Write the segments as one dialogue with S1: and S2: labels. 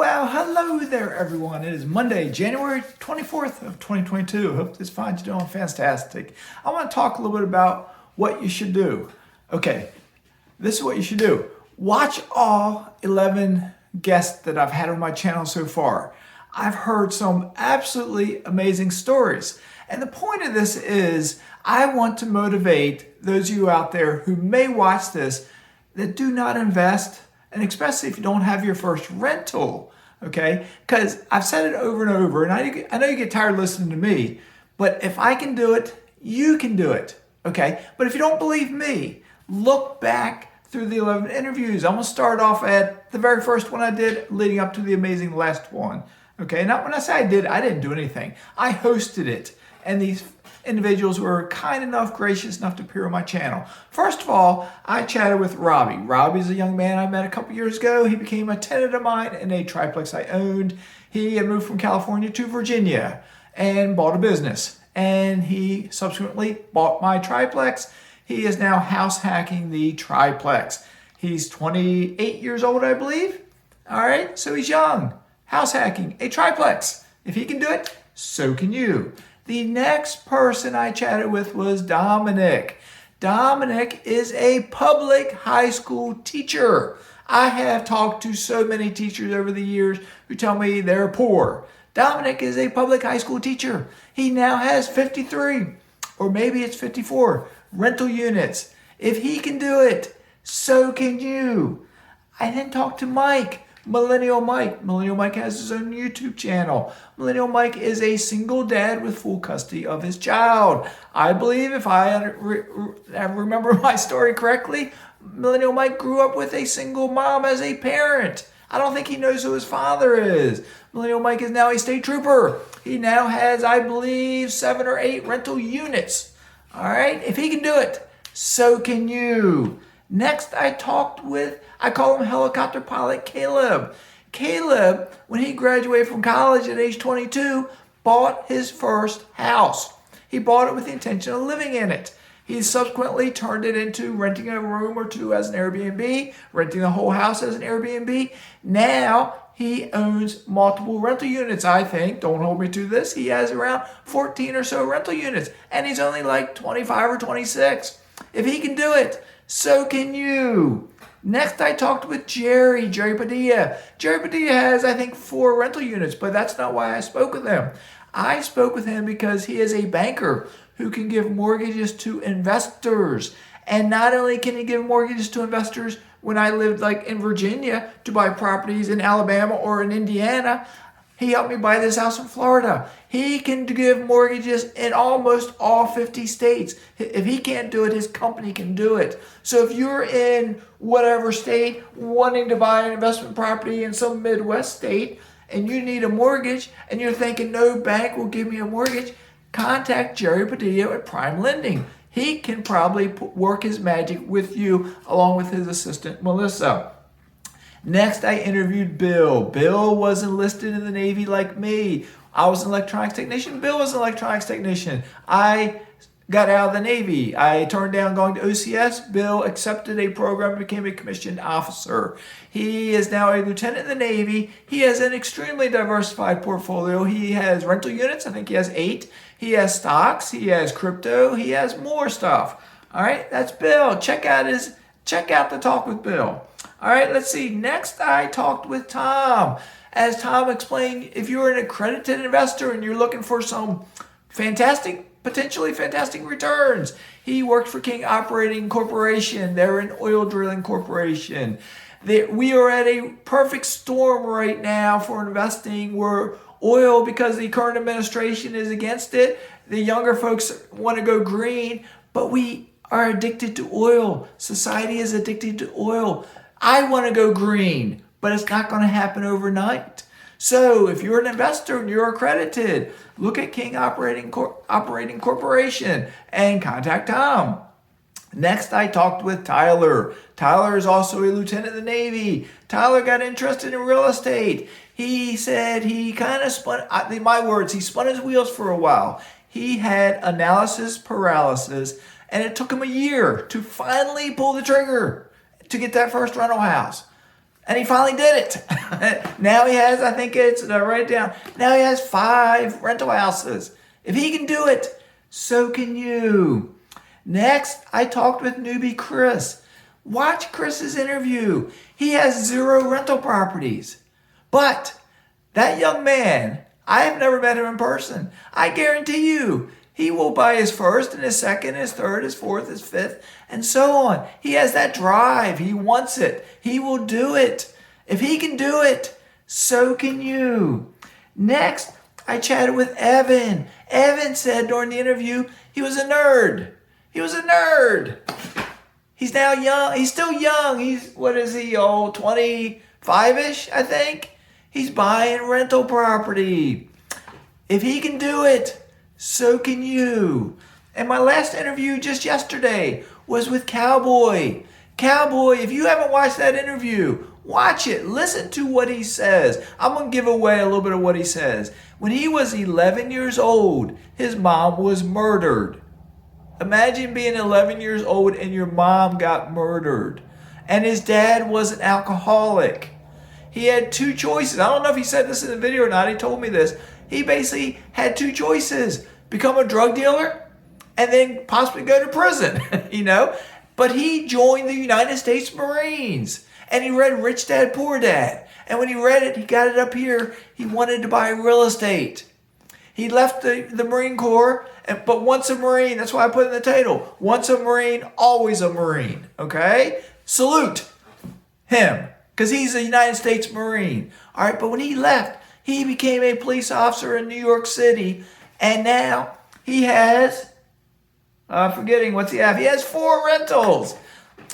S1: Well, hello there, everyone. It is Monday, January 24th of 2022. Hope this finds you doing fantastic. I want to talk a little bit about what you should do. Okay, this is what you should do. Watch all 11 guests that I've had on my channel so far. I've heard some absolutely amazing stories. And the point of this is I want to motivate those of you out there who may watch this that do not invest, and especially if you don't have your first rental, okay? Because I've said it over and over, and I know you get tired listening to me, but if I can do it, you can do it, okay? But if you don't believe me, look back through the 11 interviews. I'm gonna start off at the very first one I did leading up to the amazing last one, okay? Now, when I say I didn't do anything. I hosted it, and these individuals were kind enough, gracious enough to appear on my channel. First of all, I chatted with Robbie. Robbie's a young man I met a couple years ago. He became a tenant of mine in a triplex I owned. He had moved from California to Virginia and bought a business. And he subsequently bought my triplex. He is now house hacking the triplex. He's 28 years old, I believe. All right, so he's young, house hacking a triplex. If he can do it, so can you. The next person I chatted with was Dominic. Dominic is a public high school teacher. I have talked to so many teachers over the years who tell me they're poor. Dominic is a public high school teacher. He now has 53, or maybe it's 54, rental units. If he can do it, so can you. I then talked to Mike. Millennial Mike. Millennial Mike has his own YouTube channel. Millennial Mike is a single dad with full custody of his child. I believe, if I remember my story correctly, Millennial Mike grew up with a single mom as a parent. I don't think he knows who his father is. Millennial Mike is now a state trooper. He now has, I believe, 7 or 8 rental units. All right? If he can do it, so can you. Next, I call him helicopter pilot Caleb. Caleb, when he graduated from college at age 22, bought his first house. He bought it with the intention of living in it. He subsequently turned it into renting a room or two as an Airbnb, renting the whole house as an Airbnb. Now he owns multiple rental units, I think. Don't hold me to this. He has around 14 or so rental units, and he's only like 25 or 26. If he can do it, so can you. Next, I talked with Jerry Padilla. Jerry Padilla has, I think, 4 rental units, but that's not why I spoke with him. I spoke with him because he is a banker who can give mortgages to investors. And not only can he give mortgages to investors when I lived like in Virginia to buy properties in Alabama or in Indiana, he helped me buy this house in Florida. He can give mortgages in almost all 50 states. If he can't do it, his company can do it. So if you're in whatever state wanting to buy an investment property in some Midwest state and you need a mortgage and you're thinking no bank will give me a mortgage, contact Jerry Padilla at Prime Lending. He can probably work his magic with you along with his assistant, Melissa. Next, I interviewed Bill. Bill was enlisted in the Navy like me. I was an electronics technician. Bill was an electronics technician. I got out of the Navy. I turned down going to OCS. Bill accepted a program and became a commissioned officer. He is now a lieutenant in the Navy. He has an extremely diversified portfolio. He has rental units. I think he has 8. He has stocks. He has crypto. He has more stuff. All right, that's Bill. Check out the talk with Bill. All right, let's see. Next, I talked with Tom. As Tom explained, if you're an accredited investor and you're looking for some potentially fantastic returns, he worked for King Operating Corporation. They're an oil drilling corporation. We are at a perfect storm right now for investing where oil, because the current administration is against it, the younger folks want to go green, but we are addicted to oil. Society is addicted to oil. I want to go green, but it's not going to happen overnight. So if you're an investor and you're accredited, look at King Operating Corporation and contact Tom. Next, I talked with Tyler. Tyler is also a lieutenant in the Navy. Tyler got interested in real estate. He said he kind of spun, in my words, he spun his wheels for a while. He had analysis paralysis, and it took him a year to finally pull the trigger to get that first rental house. And he finally did it. Now he has, I think it's, I write it down, now he has 5 rental houses. If he can do it, so can you. Next, I talked with newbie Chris. Watch Chris's interview. He has 0 rental properties. But that young man, I have never met him in person. I guarantee you, he will buy his first and his second, his third, his fourth, his fifth, and so on. He has that drive. He wants it. He will do it. If he can do it, so can you. Next, I chatted with Evan. Evan said during the interview he was a nerd. He was a nerd. He's now young. He's still young. He's, what is he, 25-ish, I think? He's buying rental property. If he can do it, so can you. And my last interview just yesterday was with Cowboy. Cowboy, if you haven't watched that interview, watch it. Listen to what he says. I'm going to give away a little bit of what he says. When he was 11 years old, his mom was murdered. Imagine being 11 years old and your mom got murdered. And his dad was an alcoholic. He had 2 choices. I don't know if he said this in the video or not. He told me this. He basically had 2 choices. Become a drug dealer and then possibly go to prison, But he joined the United States Marines and he read Rich Dad, Poor Dad. And when he read it, he got it up here. He wanted to buy real estate. He left the Marine Corps, but once a Marine, that's why I put in the title, once a Marine, always a Marine, okay? Salute him, because he's a United States Marine. All right, but when he left, he became a police officer in New York City, and now he has, forgetting what's he have? He has 4 rentals,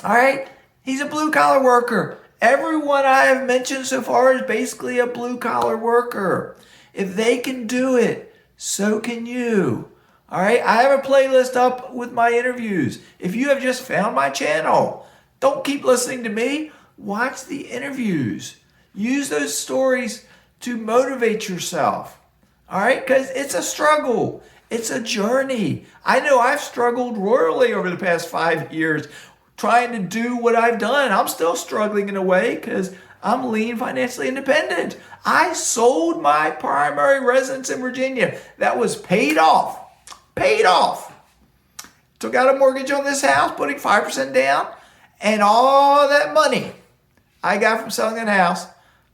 S1: all right? He's a blue-collar worker. Everyone I have mentioned so far is basically a blue-collar worker. If they can do it, so can you. All right, I have a playlist up with my interviews. If you have just found my channel, don't keep listening to me. Watch the interviews. Use those stories to motivate yourself. All right, because it's a struggle. It's a journey. I know I've struggled royally over the past 5 years trying to do what I've done. I'm still struggling in a way because I'm lean, financially independent. I sold my primary residence in Virginia. That was paid off. Paid off. Took out a mortgage on this house, putting 5% down, and all that money I got from selling that house,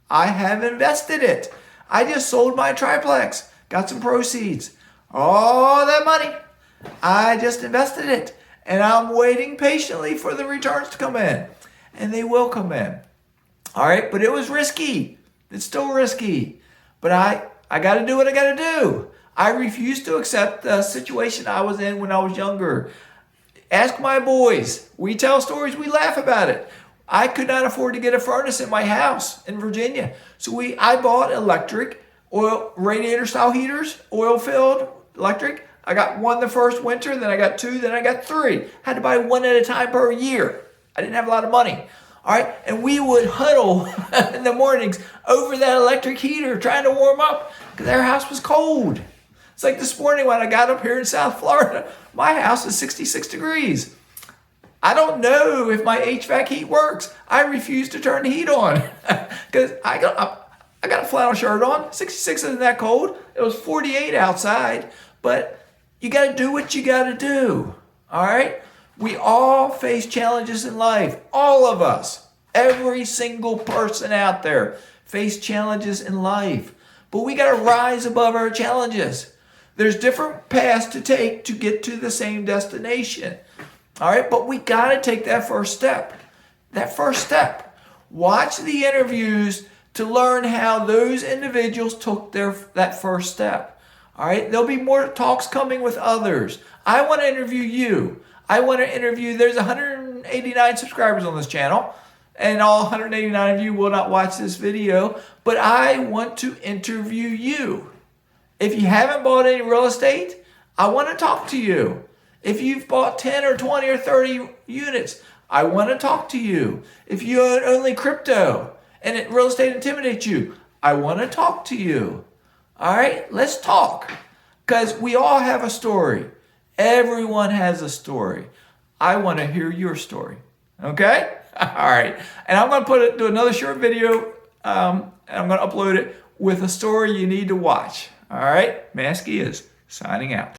S1: I have invested it. I just sold my triplex, got some proceeds. All that money, I just invested it, and I'm waiting patiently for the returns to come in, and they will come in. All right, but it was risky. It's still risky. But I got to do what I got to do. I refuse to accept the situation I was in when I was younger. Ask my boys. We tell stories, we laugh about it. I could not afford to get a furnace in my house in Virginia. So I bought electric, oil, radiator style heaters, oil filled electric. I got 1 the first winter, then I got 2, then I got 3. Had to buy 1 at a time per year. I didn't have a lot of money. All right, and we would huddle in the mornings over that electric heater trying to warm up because our house was cold. It's like this morning when I got up here in South Florida, my house is 66 degrees. I don't know if my HVAC heat works. I refuse to turn the heat on because I got a flannel shirt on. 66 isn't that cold. It was 48 outside, but you got to do what you got to do, all right? We all face challenges in life. All of us, every single person out there face challenges in life. But we got to rise above our challenges. There's different paths to take to get to the same destination. All right, but we got to take that first step. That first step. Watch the interviews to learn how those individuals took that first step. All right, there'll be more talks coming with others. I want to interview you. I want to interview, there's 189 subscribers on this channel, and all 189 of you will not watch this video, but I want to interview you. If you haven't bought any real estate, I want to talk to you. If you've bought 10 or 20 or 30 units, I want to talk to you. If you own only crypto and real estate intimidates you, I want to talk to you. All right, let's talk, because we all have a story. Everyone has a story. I want to hear your story. Okay? All right. And I'm going to do another short video, and I'm going to upload it with a story you need to watch. All right. Mazske is signing out.